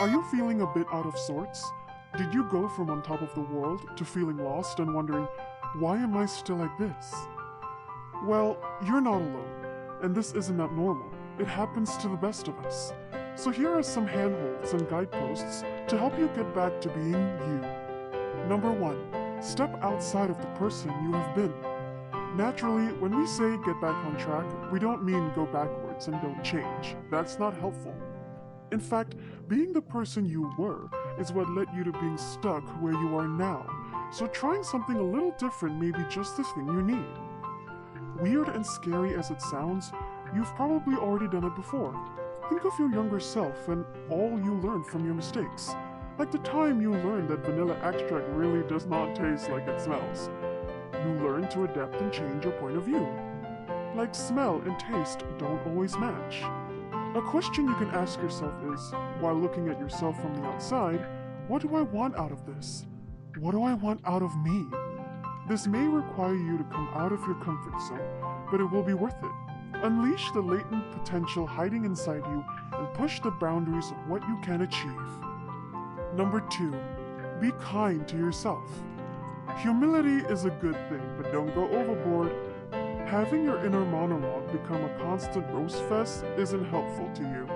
Are you feeling a bit out of sorts? Did you go from on top of the world to feeling lost and wondering, why am I still like this? Well, you're not alone, and this isn't abnormal. It happens to the best of us. So here are some handholds and guideposts to help you get back to being you. Number 1. Step outside of the person you have been. Naturally, when we say get back on track, we don't mean go backwards and don't change. That's not helpful. In fact, being the person you were is what led you to being stuck where you are now. So trying something a little different may be just the thing you need. Weird and scary as it sounds, you've probably already done it before. Think of your younger self and all you learned from your mistakes. Like the time you learned that vanilla extract really does not taste like it smells. You learn to adapt and change your point of view. Like smell and taste don't always match. A question you can ask yourself is, while looking at yourself from the outside, what do I want out of this? What do I want out of me? This may require you to come out of your comfort zone, but it will be worth it. Unleash the latent potential hiding inside you and push the boundaries of what you can achieve. Number 2. Be kind to yourself. Humility is a good thing, but don't go overboard. Having your inner monologue become a constant roast fest isn't helpful to you.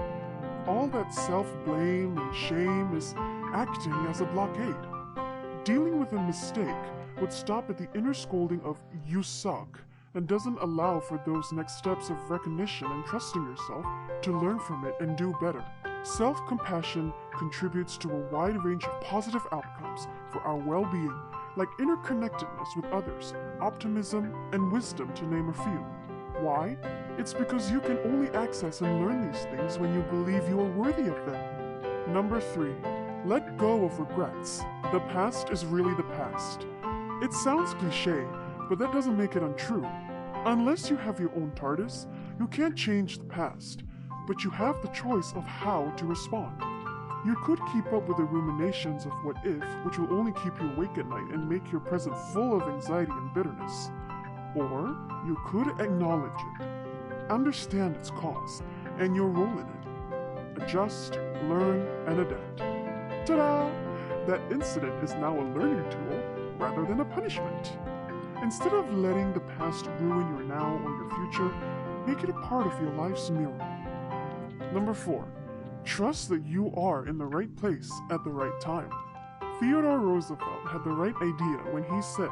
All that self-blame and shame is acting as a blockade. Dealing with a mistake would stop at the inner scolding of "you suck" and doesn't allow for those next steps of recognition and trusting yourself to learn from it and do better. Self-compassion contributes to a wide range of positive outcomes for our well-being, like interconnectedness with others, optimism, and wisdom, to name a few. Why? It's because you can only access and learn these things when you believe you are worthy of them. Number 3. Let go of regrets. The past is really the past. It sounds cliché, but that doesn't make it untrue. Unless you have your own TARDIS, you can't change the past, but you have the choice of how to respond. You could keep up with the ruminations of what if, which will only keep you awake at night and make your present full of anxiety and bitterness. Or you could acknowledge it, understand its cause, and your role in it. Adjust, learn, and adapt. Ta-da! That incident is now a learning tool rather than a punishment. Instead of letting the past ruin your now or your future, make it a part of your life's mirror. Number 4. Trust that you are in the right place at the right time. Theodore Roosevelt had the right idea when he said,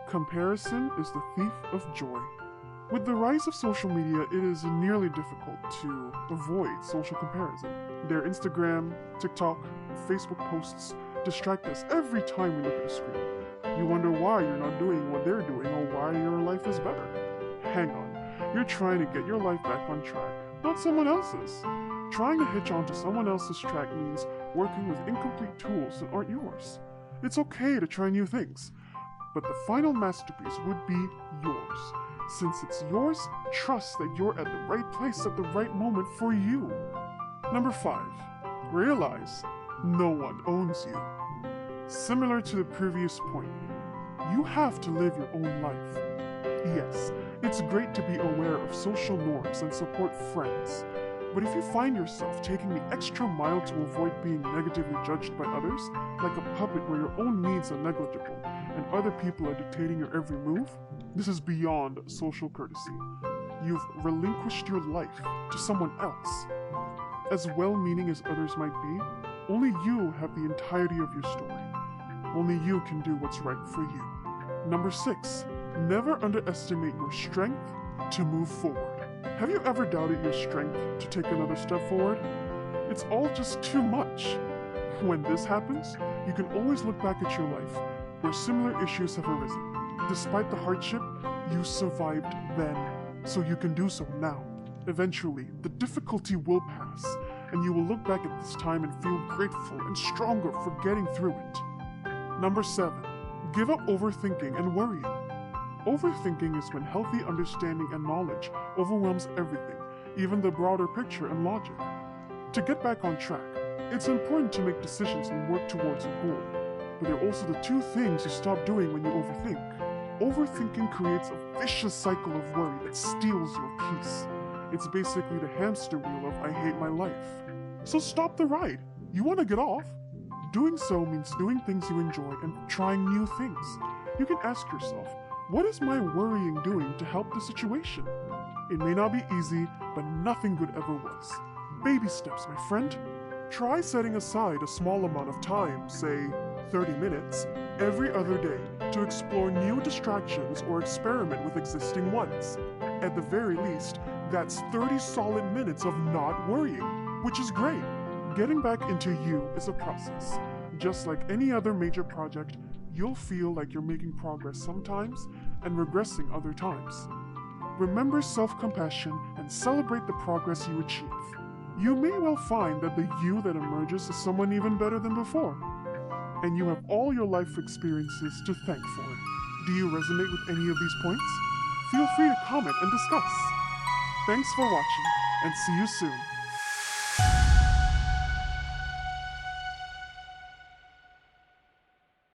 "Comparison is the thief of joy." With the rise of social media, it is nearly difficult to avoid social comparison. Their Instagram, TikTok, and Facebook posts distract us every time we look at a screen. You wonder why you're not doing what they're doing or why your life is better. Hang on, you're trying to get your life back on track, not someone else's. Trying to hitch onto someone else's track means working with incomplete tools that aren't yours. It's okay to try new things, but the final masterpiece would be yours. Since it's yours, trust that you're at the right place at the right moment for you. Number 5. Realize no one owns you. Similar to the previous point, you have to live your own life. Yes, it's great to be aware of social norms and support friends, but if you find yourself taking the extra mile to avoid being negatively judged by others, like a puppet where your own needs are negligible and other people are dictating your every move, this is beyond social courtesy. You've relinquished your life to someone else. As well-meaning as others might be, only you have the entirety of your story. Only you can do what's right for you. Number 6. Never underestimate your strength to move forward. Have you ever doubted your strength to take another step forward? It's all just too much. When this happens, you can always look back at your life, where similar issues have arisen. Despite the hardship, you survived then, so you can do so now. Eventually, the difficulty will pass, and you will look back at this time and feel grateful and stronger for getting through it. Number 7. Give up overthinking and worrying. Overthinking is when healthy understanding and knowledge overwhelms everything, even the broader picture and logic. To get back on track, it's important to make decisions and work towards a goal, but there are also the 2 things you stop doing when you overthink. Overthinking creates a vicious cycle of worry that steals your peace. It's basically the hamster wheel of "I hate my life." So stop the ride. You want to get off? Doing so means doing things you enjoy and trying new things. You can ask yourself, what is my worrying doing to help the situation? It may not be easy, but nothing good ever was. Baby steps, my friend. Try setting aside a small amount of time, say 30 minutes, every other day to explore new distractions or experiment with existing ones. At the very least, that's 30 solid minutes of not worrying, which is great. Getting back into you is a process. Just like any other major project, you'll feel like you're making progress sometimes and regressing other times. Remember self-compassion and celebrate the progress you achieve. You may well find that the you that emerges is someone even better than before. And you have all your life experiences to thank for it. Do you resonate with any of these points? Feel free to comment and discuss. Thanks for watching, and see you soon.